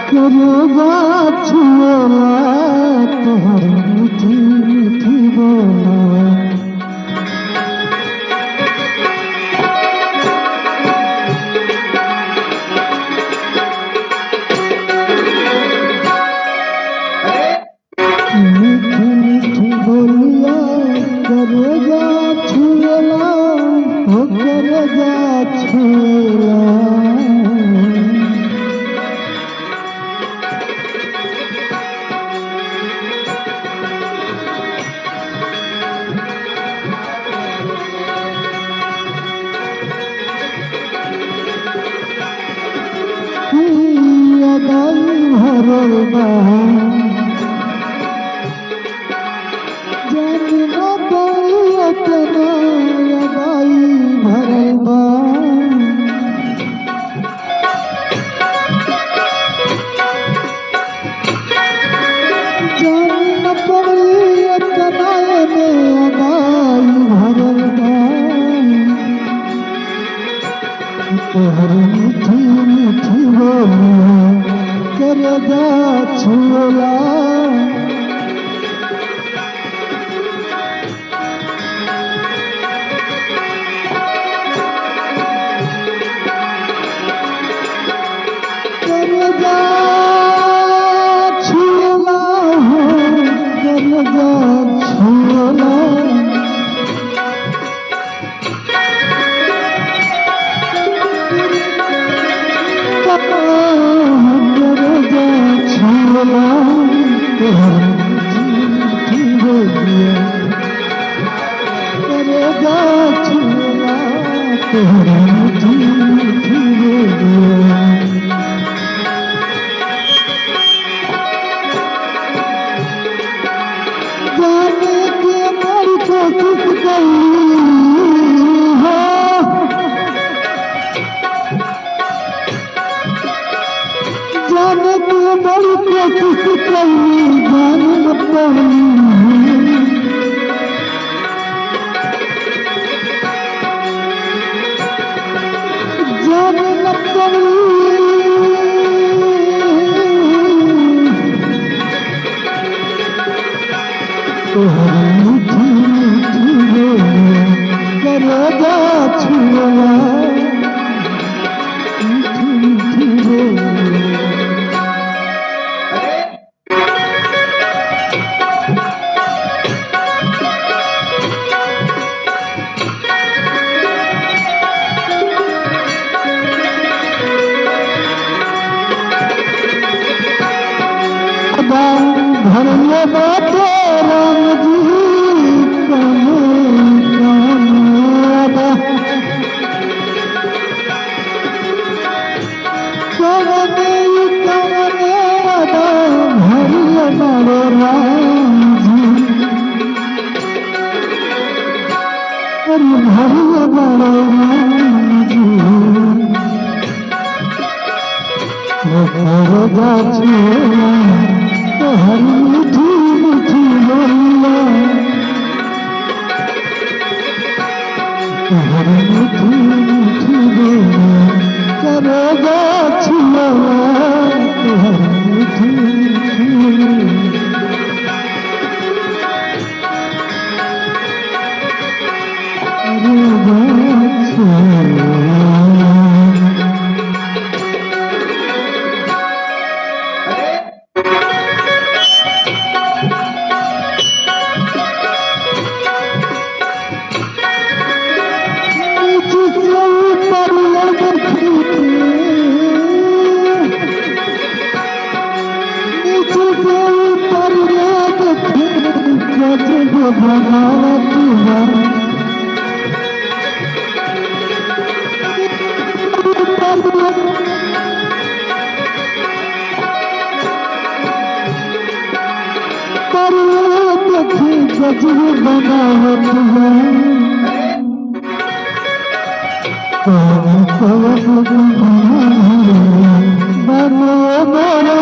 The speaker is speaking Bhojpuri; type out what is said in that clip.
करे जाछी तोहर मीठी मीठी बोला मीठी मीठी बोलिया करे जाछी हो करे जाछी भरल बा जानी न दौलतना अदाई भरल बा जानी न दौलतना में अदाई भरल बा तोहर मीठी मीठी बोलिया करे जाछी जाने की बड़ी कोशिश करी जाने न पाई जाने न पाई तोहर मीठी मीठी बोलिया करे जाछी मीठी मीठी बोलिया भरले बाटे राम जी कवने भरले बारे राम जी अरे भरले बारे राम जी करे जाछी तोहर मीठी मीठी बोलिया तोहर मीठी मीठी बोलिया करे जाछी तोहर मीठी मीठी बोलिया करे गजब बनावत है बनो मोरा